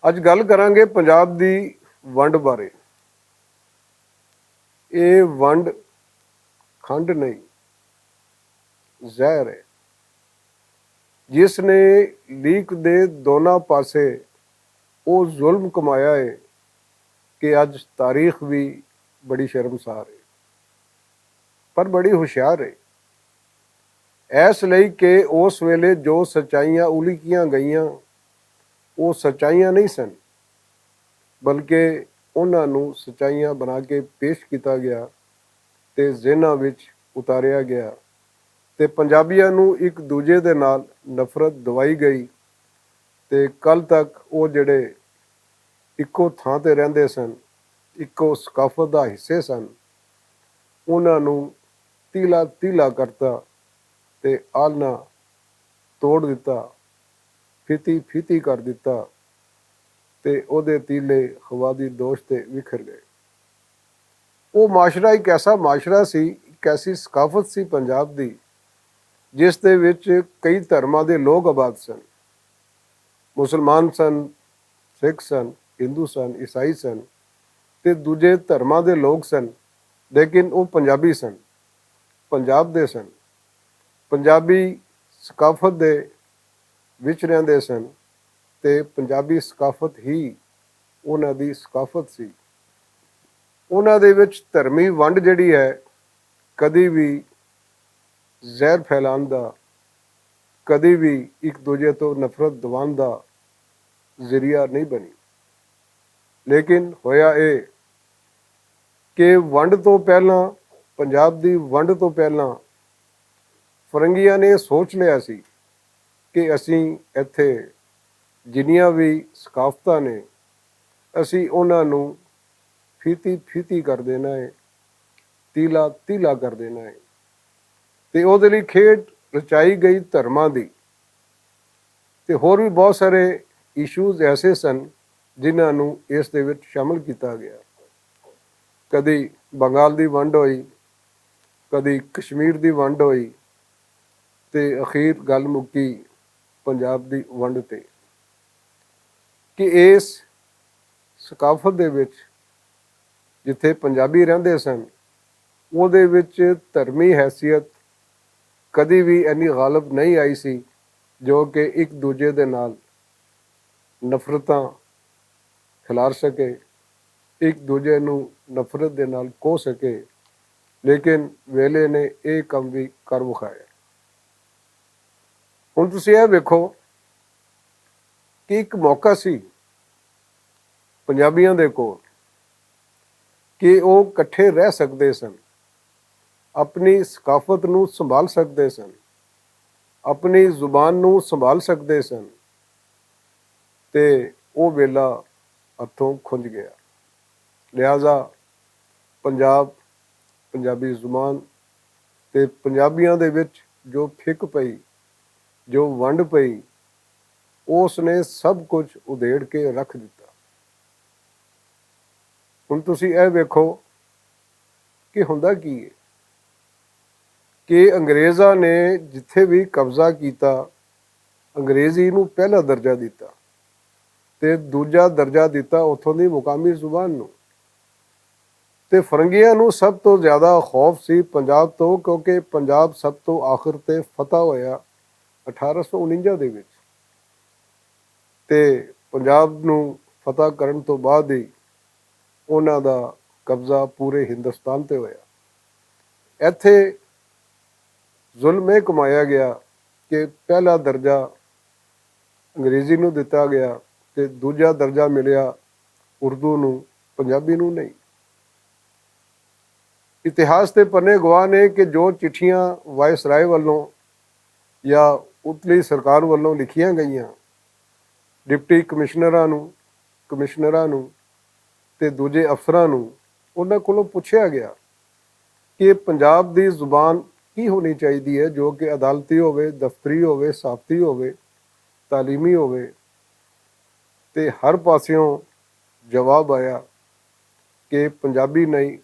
ਅੱਜ ਗੱਲ ਕਰਾਂਗੇ ਪੰਜਾਬ ਦੀ ਵੰਡ ਬਾਰੇ। ਇਹ ਵੰਡ ਖੰਡ ਨਹੀਂ, ਜ਼ਹਿਰ ਹੈ, ਜਿਸ ਨੇ ਲੀਕ ਦੇ ਦੋਨਾਂ ਪਾਸੇ ਉਹ ਜ਼ੁਲਮ ਕਮਾਇਆ ਹੈ ਕਿ ਅੱਜ ਤਾਰੀਖ ਵੀ ਬੜੀ ਸ਼ਰਮਸਾਰ ਹੈ, ਪਰ ਬੜੀ ਹੁਸ਼ਿਆਰ ਹੈ। ਇਸ ਲਈ ਕਿ ਉਸ ਵੇਲੇ ਜੋ ਸੱਚਾਈਆਂ ਉਲੀਕੀਆਂ ਗਈਆਂ ਉਹ ਸੱਚਾਈਆਂ ਨਹੀਂ ਸਨ, ਬਲਕਿ ਉਹਨਾਂ ਨੂੰ ਸੱਚਾਈਆਂ ਬਣਾ ਕੇ ਪੇਸ਼ ਕੀਤਾ ਗਿਆ ਤੇ ਜ਼ਿਹਨਾਂ ਵਿੱਚ ਉਤਾਰਿਆ ਗਿਆ ਤੇ ਪੰਜਾਬੀਆਂ ਨੂੰ ਇੱਕ ਦੂਜੇ ਦੇ ਨਾਲ ਨਫ਼ਰਤ ਦਵਾਈ ਗਈ। ਤੇ ਕੱਲ ਤੱਕ ਉਹ ਜਿਹੜੇ ਇੱਕੋ ਥਾਂ ਤੇ ਰਹਿੰਦੇ ਸਨ, ਇੱਕੋ ਸਕਾਫਤ ਦਾ ਹਿੱਸੇ ਸਨ, ਉਹਨਾਂ ਨੂੰ ਤੀਲਾ ਤੀਲਾ ਕਰਤਾ ਤੇ ਆਲਣਾ ਤੋੜ ਦਿੱਤਾ, ਫੀਤੀ ਫੀਤੀ ਕਰ ਦਿੱਤਾ ਤੇ ਉਹਦੇ ਤੀਲੇ ਹਵਾ ਦੀ ਦੋਸ਼ ਤੇ ਵਿਖਰ ਗਏ। ਉਹ ਮਾਸ਼ਰਾ ਇੱਕ ਐਸਾ ਮਾਸ਼ਰਾ ਸੀ, ਇੱਕ ਐਸੀ ਸਕਾਫਤ ਸੀ ਪੰਜਾਬ ਦੀ, ਜਿਸ ਦੇ ਵਿੱਚ ਕਈ ਧਰਮਾਂ ਦੇ ਲੋਕ ਆਬਾਦ ਸਨ। ਮੁਸਲਮਾਨ ਸਨ, ਸਿੱਖ ਸਨ, ਹਿੰਦੂ ਸਨ, ਈਸਾਈ ਸਨ ਤੇ ਦੂਜੇ ਧਰਮਾਂ ਦੇ ਲੋਕ ਸਨ, ਲੇਕਿਨ ਉਹ ਪੰਜਾਬੀ ਸਨ, ਪੰਜਾਬ ਦੇ ਸਨ, ਪੰਜਾਬੀ ਸਕਾਫਤ ਦੇ ਵਿੱਚ ਰਹਿੰਦੇ ਸਨ ਤੇ ਪੰਜਾਬੀ ਸਕਾਫਤ ਹੀ ਉਹਨਾਂ ਦੀ ਸਕਾਫਤ ਸੀ। ਉਹਨਾਂ ਦੇ ਵਿੱਚ ਧਰਮੀ ਵੰਡ ਜਿਹੜੀ ਹੈ ਕਦੀ ਵੀ ਜ਼ਹਿਰ ਫੈਲਾਉਣ ਦਾ, ਕਦੀ ਵੀ ਇੱਕ ਦੂਜੇ ਤੋਂ ਨਫ਼ਰਤ ਦਿਵਾਉਣ ਦਾ ਜ਼ਰੀਆ ਨਹੀਂ ਬਣੀ। ਲੇਕਿਨ ਹੋਇਆ ਇਹ ਕਿ ਵੰਡ ਤੋਂ ਪਹਿਲਾਂ, ਪੰਜਾਬ ਦੀ ਵੰਡ ਤੋਂ ਪਹਿਲਾਂ ਫਰੰਗੀਆਂ ਨੇ ਸੋਚ ਲਿਆ ਸੀ ਕਿ ਅਸੀਂ ਇੱਥੇ ਜਿੰਨੀਆਂ ਵੀ ਸਕਾਫਤਾਂ ਨੇ ਅਸੀਂ ਉਹਨਾਂ ਨੂੰ ਫੀਤੀ ਫੀਤੀ ਕਰ ਦੇਣਾ ਹੈ, ਤੀਲਾ ਤੀਲਾ ਕਰ ਦੇਣਾ ਹੈ। ਤੇ ਉਹਦੇ ਲਈ ਖੇਡ ਰਚਾਈ ਗਈ ਧਰਮਾਂ ਦੀ, ਤੇ ਹੋਰ ਵੀ ਬਹੁਤ ਸਾਰੇ ਇਸ਼ੂਜ਼ ਐਸੇ ਸਨ ਜਿਨ੍ਹਾਂ ਨੂੰ ਇਸ ਦੇ ਵਿੱਚ ਸ਼ਾਮਲ ਕੀਤਾ ਗਿਆ। ਕਦੀ ਬੰਗਾਲ ਦੀ ਵੰਡ ਹੋਈ, ਕਦੀ ਕਸ਼ਮੀਰ ਦੀ ਵੰਡ ਹੋਈ ਤੇ ਅਖੀਰ ਗੱਲ ਮੁੱਕੀ ਪੰਜਾਬ ਦੀ ਵੰਡ ਤੇ, ਕਿ ਇਸ ਸਕਾਫਤ ਦੇ ਵਿੱਚ ਜਿੱਥੇ ਪੰਜਾਬੀ ਰਹਿੰਦੇ ਸਨ ਉਹਦੇ ਵਿੱਚ ਧਰਮੀ ਹੈਸੀਅਤ ਕਦੀ ਵੀ ਇੰਨੀ ਗਾਲਬ ਨਹੀਂ ਆਈ ਸੀ ਜੋ ਕਿ ਇੱਕ ਦੂਜੇ ਦੇ ਨਾਲ ਨਫ਼ਰਤਾਂ ਖਿਲਾਰ ਸਕੇ, ਇੱਕ ਦੂਜੇ ਨੂੰ ਨਫ਼ਰਤ ਦੇ ਨਾਲ ਕੋਹ ਸਕੇ। ਲੇਕਿਨ ਵੇਲੇ ਨੇ ਇਹ ਕੰਮ ਵੀ ਕਰ ਵਿਖਾਇਆ। ਹੁਣ ਤੁਸੀਂ ਇਹ ਵੇਖੋ ਕਿ ਇੱਕ ਮੌਕਾ ਸੀ ਪੰਜਾਬੀਆਂ ਦੇ ਕੋਲ ਕਿ ਉਹ ਇਕੱਠੇ ਰਹਿ ਸਕਦੇ ਸਨ, ਆਪਣੀ ਸਕਾਫਤ ਨੂੰ ਸੰਭਾਲ ਸਕਦੇ ਸਨ, ਆਪਣੀ ਜ਼ੁਬਾਨ ਨੂੰ ਸੰਭਾਲ ਸਕਦੇ ਸਨ, ਤੇ ਉਹ ਵੇਲਾ ਹੱਥੋਂ ਖੁੰਝ ਗਿਆ। ਲਿਹਾਜ਼ਾ ਪੰਜਾਬ, ਪੰਜਾਬੀ ਜ਼ੁਬਾਨ ਤੇ ਪੰਜਾਬੀਆਂ ਦੇ ਵਿੱਚ ਜੋ ਫਿੱਕ ਪਈ, ਜੋ ਵੰਡ ਪਈ, ਉਸ ਨੇ ਸਭ ਕੁਝ ਉਧੇੜ ਕੇ ਰੱਖ ਦਿੱਤਾ। ਹੁਣ ਤੁਸੀਂ ਇਹ ਵੇਖੋ ਕਿ ਹੁੰਦਾ ਕੀ ਹੈ ਕਿ ਅੰਗਰੇਜ਼ਾਂ ਨੇ ਜਿੱਥੇ ਵੀ ਕਬਜ਼ਾ ਕੀਤਾ, ਅੰਗਰੇਜ਼ੀ ਨੂੰ ਪਹਿਲਾ ਦਰਜਾ ਦਿੱਤਾ ਤੇ ਦੂਜਾ ਦਰਜਾ ਦਿੱਤਾ ਉੱਥੋਂ ਦੀ ਮੁਕਾਮੀ ਜ਼ੁਬਾਨ ਨੂੰ। ਤੇ ਫਰੰਗੀਆਂ ਨੂੰ ਸਭ ਤੋਂ ਜ਼ਿਆਦਾ ਖੌਫ ਸੀ ਪੰਜਾਬ ਤੋਂ, ਕਿਉਂਕਿ ਪੰਜਾਬ ਸਭ ਤੋਂ ਆਖਿਰ ਤੇ ਫਤਹ ਹੋਇਆ 1849 ਦੇ ਵਿੱਚ, ਤੇ ਪੰਜਾਬ ਨੂੰ ਫਤਹ ਕਰਨ ਤੋਂ ਬਾਅਦ ਹੀ ਉਹਨਾਂ ਦਾ ਕਬਜ਼ਾ ਪੂਰੇ ਹਿੰਦੁਸਤਾਨ ਤੇ ਹੋਇਆ। ਇੱਥੇ ਜ਼ੁਲਮ ਇਹ ਕਮਾਇਆ ਗਿਆ ਕਿ ਪਹਿਲਾ ਦਰਜਾ ਅੰਗਰੇਜ਼ੀ ਨੂੰ ਦਿੱਤਾ ਗਿਆ ਤੇ ਦੂਜਾ ਦਰਜਾ ਮਿਲਿਆ ਉਰਦੂ ਨੂੰ, ਪੰਜਾਬੀ ਨੂੰ ਨਹੀਂ। ਇਤਿਹਾਸ ਦੇ ਪੰਨੇ ਗਵਾਹ ਨੇ ਕਿ ਜੋ ਚਿੱਠੀਆਂ ਵਾਇਸਰਾਏ ਵੱਲੋਂ ਜਾਂ ਉਤਲੀ ਸਰਕਾਰ ਵੱਲੋਂ ਲਿਖੀਆਂ ਗਈਆਂ ਡਿਪਟੀ ਕਮਿਸ਼ਨਰਾਂ ਨੂੰ ਤੇ ਦੂਜੇ ਅਫਸਰਾਂ ਨੂੰ, ਉਹਨਾਂ ਕੋਲੋਂ ਪੁੱਛਿਆ ਗਿਆ ਕਿ ਪੰਜਾਬ ਦੀ ਜ਼ੁਬਾਨ ਕੀ ਹੋਣੀ ਚਾਹੀਦੀ ਹੈ ਜੋ ਕਿ ਅਦਾਲਤੀ ਹੋਵੇ, ਦਫ਼ਤਰੀ ਹੋਵੇ, ਸਾਫ਼ਤੀ ਹੋਵੇ, ਤਾਲੀਮੀ ਹੋਵੇ। ਤੇ ਹਰ ਪਾਸਿਓਂ ਜਵਾਬ ਆਇਆ ਕਿ ਪੰਜਾਬੀ ਨਹੀਂ,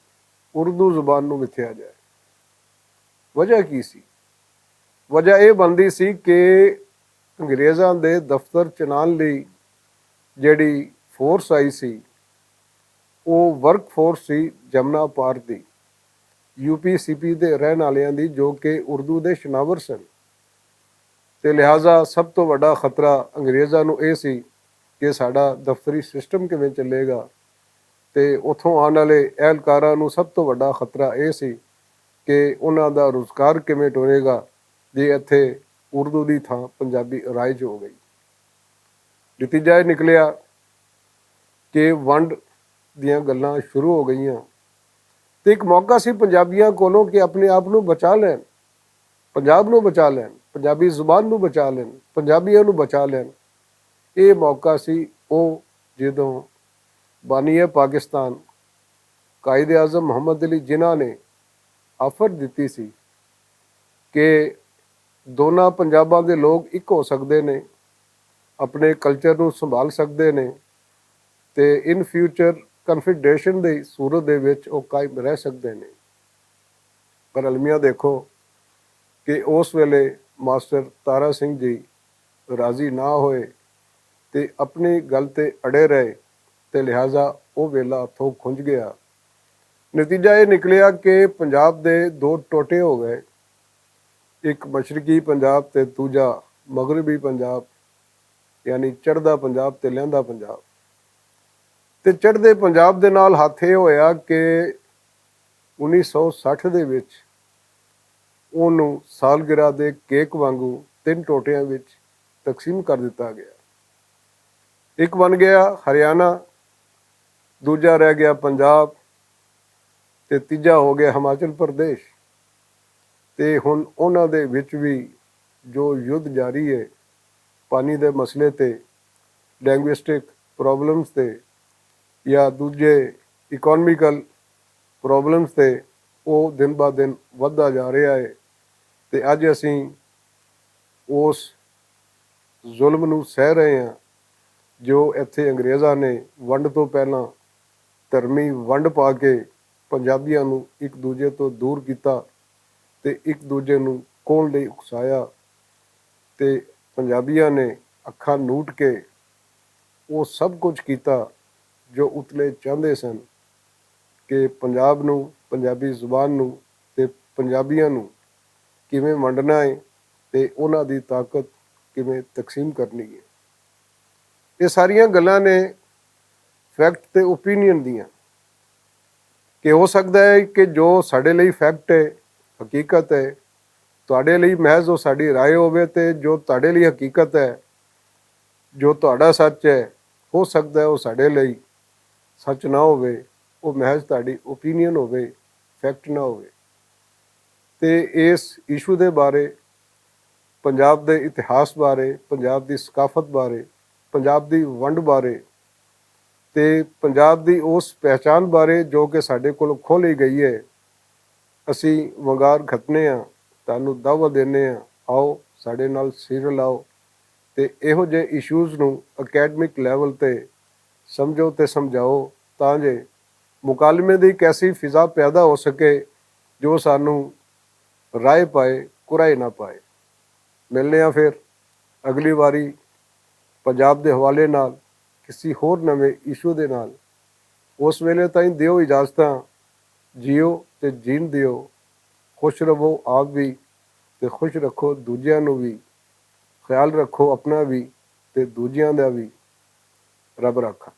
ਉਰਦੂ ਜ਼ੁਬਾਨ ਨੂੰ ਮਿਥਿਆ ਜਾਏ। ਵਜ੍ਹਾ ਕੀ ਸੀ? ਵਜ੍ਹਾ ਇਹ ਬਣਦੀ ਸੀ ਕਿ ਅੰਗਰੇਜ਼ਾਂ ਦੇ ਦਫ਼ਤਰ ਚਲਾਉਣ ਲਈ ਜਿਹੜੀ ਫੋਰਸ ਆਈ ਸੀ ਉਹ ਵਰਕ ਫੋਰਸ ਸੀ ਜਮਨਾ ਪਾਰ ਦੀ, UP CP ਦੇ ਰਹਿਣ ਵਾਲਿਆਂ ਦੀ, ਜੋ ਕਿ ਉਰਦੂ ਦੇ ਸ਼ਨਾਵਰ ਸਨ। ਤੇ ਲਿਹਾਜ਼ਾ ਸਭ ਤੋਂ ਵੱਡਾ ਖਤਰਾ ਅੰਗਰੇਜ਼ਾਂ ਨੂੰ ਇਹ ਸੀ ਕਿ ਸਾਡਾ ਦਫ਼ਤਰੀ ਸਿਸਟਮ ਕਿਵੇਂ ਚੱਲੇਗਾ, ਤੇ ਉੱਥੋਂ ਆਉਣ ਵਾਲੇ ਅਹਿਲਕਾਰਾਂ ਨੂੰ ਸਭ ਤੋਂ ਵੱਡਾ ਖਤਰਾ ਇਹ ਸੀ ਕਿ ਉਹਨਾਂ ਦਾ ਰੁਜ਼ਗਾਰ ਕਿਵੇਂ ਟੁਰੇਗਾ ਜੇ ਇੱਥੇ ਉਰਦੂ ਦੀ ਥਾਂ ਪੰਜਾਬੀ ਰਾਈਜ ਹੋ ਗਈ। ਨਤੀਜਾ ਇਹ ਨਿਕਲਿਆ ਕਿ ਵੰਡ ਦੀਆਂ ਗੱਲਾਂ ਸ਼ੁਰੂ ਹੋ ਗਈਆਂ, ਤੇ ਇੱਕ ਮੌਕਾ ਸੀ ਪੰਜਾਬੀਆਂ ਕੋਲੋਂ ਕਿ ਆਪਣੇ ਆਪ ਨੂੰ ਬਚਾ ਲੈਣ, ਪੰਜਾਬ ਨੂੰ ਬਚਾ ਲੈਣ, ਪੰਜਾਬੀ ਜ਼ੁਬਾਨ ਨੂੰ ਬਚਾ ਲੈਣ, ਪੰਜਾਬੀਆਂ ਨੂੰ ਬਚਾ ਲੈਣ। ਇਹ ਮੌਕਾ ਸੀ ਉਹ ਜਦੋਂ ਬਾਨੀਏ ਪਾਕਿਸਤਾਨ ਕਾਇਦ ਆਜ਼ਮ ਮੁਹੰਮਦ ਅਲੀ ਜਿਨਾਹ ਨੇ ਆਫਰ ਦਿੱਤੀ ਸੀ ਕਿ ਦੋਨਾਂ ਪੰਜਾਬਾਂ ਦੇ ਲੋਕ ਇੱਕ ਹੋ ਸਕਦੇ ਨੇ, ਆਪਣੇ ਕਲਚਰ ਨੂੰ ਸੰਭਾਲ ਸਕਦੇ ਨੇ, ਤੇ ਇਨ ਫਿਊਚਰ ਕਨਫੈਡਰੇਸ਼ਨ ਦੀ ਸੂਰਤ ਦੇ ਵਿੱਚ ਉਹ ਕਾਇਮ ਰਹਿ ਸਕਦੇ ਨੇ। ਪਰ ਅਲਮੀਆ ਦੇਖੋ ਕਿ ਉਸ ਵੇਲੇ ਮਾਸਟਰ ਤਾਰਾ ਸਿੰਘ ਜੀ ਰਾਜ਼ੀ ਨਾ ਹੋਏ ਤੇ ਆਪਣੀ ਗੱਲ ਤੇ ਅੜੇ ਰਹੇ, ਤੇ ਲਿਹਾਜ਼ਾ ਉਹ ਵੇਲਾ ਹੱਥੋਂ ਖੁੰਝ ਗਿਆ। ਨਤੀਜਾ ਇਹ ਨਿਕਲਿਆ ਕਿ ਪੰਜਾਬ ਦੇ ਦੋ ਟੋਟੇ ਹੋ ਗਏ, ਇੱਕ ਮਸ਼ਰਕੀ ਪੰਜਾਬ ਤੇ ਦੂਜਾ ਮਗਰਬੀ ਪੰਜਾਬ, ਯਾਨੀ ਚੜ੍ਹਦਾ ਪੰਜਾਬ ਤੇ ਲਹਿੰਦਾ ਪੰਜਾਬ। ਤੇ ਚੜ੍ਹਦੇ ਪੰਜਾਬ ਦੇ ਨਾਲ ਹੱਥ ਇਹ ਹੋਇਆ ਕਿ 1960 ਦੇ ਵਿੱਚ ਉਹਨੂੰ ਸਾਲਗਿਰਾ ਦੇ ਕੇਕ ਵਾਂਗੂ 3 ਟੋਟਿਆਂ ਵਿੱਚ ਤਕਸੀਮ ਕਰ ਦਿੱਤਾ ਗਿਆ। ਇੱਕ ਬਣ ਗਿਆ ਹਰਿਆਣਾ, ਦੂਜਾ ਰਹਿ ਗਿਆ ਪੰਜਾਬ, ਤੇ ਤੀਜਾ ਹੋ ਗਿਆ ਹਿਮਾਚਲ ਪ੍ਰਦੇਸ਼। ਤੇ ਹੁਣ ਉਹਨਾਂ ਦੇ ਵਿੱਚ ਵੀ ਜੋ ਯੁੱਧ ਜਾਰੀ ਹੈ ਪਾਣੀ ਦੇ ਮਸਲੇ ਤੇ, ਲੈਂਗੁਇਸਟਿਕ ਪ੍ਰੋਬਲਮਸ ਤੇ, ਜਾਂ ਦੂਜੇ ਇਕਨੋਮਿਕਲ ਪ੍ਰੋਬਲਮਸ ਤੇ, ਉਹ ਦਿਨ ਬਾ ਦਿਨ ਵੱਧਦਾ ਜਾ ਰਿਹਾ ਹੈ। ਤੇ ਅੱਜ ਅਸੀਂ ਉਸ ਜ਼ੁਲਮ ਨੂੰ ਸਹਿ ਰਹੇ ਹਾਂ ਜੋ ਇੱਥੇ ਅੰਗਰੇਜ਼ਾਂ ਨੇ ਵੰਡ ਤੋਂ ਪਹਿਲਾਂ ਧਰਮੀ ਵੰਡ ਪਾ ਕੇ ਪੰਜਾਬੀਆਂ ਨੂੰ ਇੱਕ ਦੂਜੇ ਤੋਂ ਦੂਰ ਕੀਤਾ ਤੇ ਇੱਕ ਦੂਜੇ ਨੂੰ ਕੋਲ ਲਈ ਉਕਸਾਇਆ, ਤੇ ਪੰਜਾਬੀਆਂ ਨੇ ਅੱਖਾਂ ਨੂਟ ਕੇ ਉਹ ਸਭ ਕੁਝ ਕੀਤਾ ਜੋ ਉਤਲੇ ਚਾਹੁੰਦੇ ਸਨ ਕਿ ਪੰਜਾਬ ਨੂੰ, ਪੰਜਾਬੀ ਜ਼ੁਬਾਨ ਨੂੰ ਤੇ ਪੰਜਾਬੀਆਂ ਨੂੰ ਕਿਵੇਂ ਵੰਡਣਾ ਹੈ ਤੇ ਉਹਨਾਂ ਦੀ ਤਾਕਤ ਕਿਵੇਂ ਤਕਸੀਮ ਕਰਨੀ ਹੈ। ਇਹ ਸਾਰੀਆਂ ਗੱਲਾਂ ਨੇ ਫੈਕਟ ਤੇ ਓਪੀਨੀਅਨ ਦੀਆਂ, ਕਿ ਹੋ ਸਕਦਾ ਹੈ ਕਿ ਜੋ ਸਾਡੇ ਲਈ ਫੈਕਟ ਹੈ, ਹਕੀਕਤ ਹੈ, ਤੁਹਾਡੇ ਲਈ ਮਹਿਜ਼ ਉਹ ਸਾਡੀ ਰਾਏ ਹੋਵੇ, ਤੇ ਜੋ ਤੁਹਾਡੇ ਲਈ ਹਕੀਕਤ ਹੈ, ਜੋ ਤੁਹਾਡਾ ਸੱਚ ਹੈ, ਹੋ ਸਕਦਾ ਹੈ ਉਹ ਸਾਡੇ ਲਈ ਸੱਚ ਨਾ ਹੋਵੇ, ਉਹ ਮਹਿਜ਼ ਤੁਹਾਡੀ ਓਪੀਨੀਅਨ ਹੋਵੇ, ਫੈਕਟ ਨਾ ਹੋਵੇ। ਤੇ ਇਸ ਇਸ਼ੂ ਦੇ ਬਾਰੇ, ਪੰਜਾਬ ਦੇ ਇਤਿਹਾਸ ਬਾਰੇ, ਪੰਜਾਬ ਦੀ ਸਕਾਫਤ ਬਾਰੇ, ਪੰਜਾਬ ਦੀ ਵੰਡ ਬਾਰੇ ਤੇ ਪੰਜਾਬ ਦੀ ਉਸ ਪਹਿਚਾਣ ਬਾਰੇ ਜੋ ਕਿ ਸਾਡੇ ਕੋਲ ਖੋਹ ਲਈ ਗਈ ਹੈ, ਅਸੀਂ ਵੰਗਾਰ ਖੱਤਨੇ ਹਾਂ, ਤੁਹਾਨੂੰ ਦਾਅਵਾ ਦਿੰਦੇ ਹਾਂ, ਆਓ ਸਾਡੇ ਨਾਲ ਸਿਰ ਲਾਓ ਤੇ ਇਹੋ ਜਿਹੇ ਇਸ਼ੂਜ਼ ਨੂੰ ਅਕੈਡਮਿਕ ਲੈਵਲ ਤੇ ਸਮਝੋ ਤੇ ਸਮਝਾਓ, ਤਾਂ ਜੇ ਮੁਕਾਲਮੇ ਦੀ ਇੱਕ ਐਸੀ ਫਿਜ਼ਾ ਪੈਦਾ ਹੋ ਸਕੇ ਜੋ ਸਾਨੂੰ ਰਾਏ ਪਾਏ, ਕੁਰਾਏ ਨਾ ਪਾਏ। ਮਿਲਦੇ ਹਾਂ ਫਿਰ ਅਗਲੀ ਵਾਰੀ ਪੰਜਾਬ ਦੇ ਹਵਾਲੇ ਨਾਲ ਕਿਸੇ ਹੋਰ ਨਵੇਂ ਇਸ਼ੂ ਦੇ ਨਾਲ। ਉਸ ਵੇਲੇ ਤਾਈਂ ਦਿਓ ਇਜਾਜ਼ਤਾਂ, ਜੀਓ ਤੇ ਜੀਣ ਦਿਓ, ਖੁਸ਼ ਰਹੋ ਆਪ ਵੀ ਤੇ ਖੁਸ਼ ਰੱਖੋ ਦੂਜਿਆਂ ਨੂੰ ਵੀ, ਖਿਆਲ ਰੱਖੋ ਆਪਣਾ ਵੀ ਤੇ ਦੂਜਿਆਂ ਦਾ ਵੀ। ਰੱਬ ਰਾਖਾ।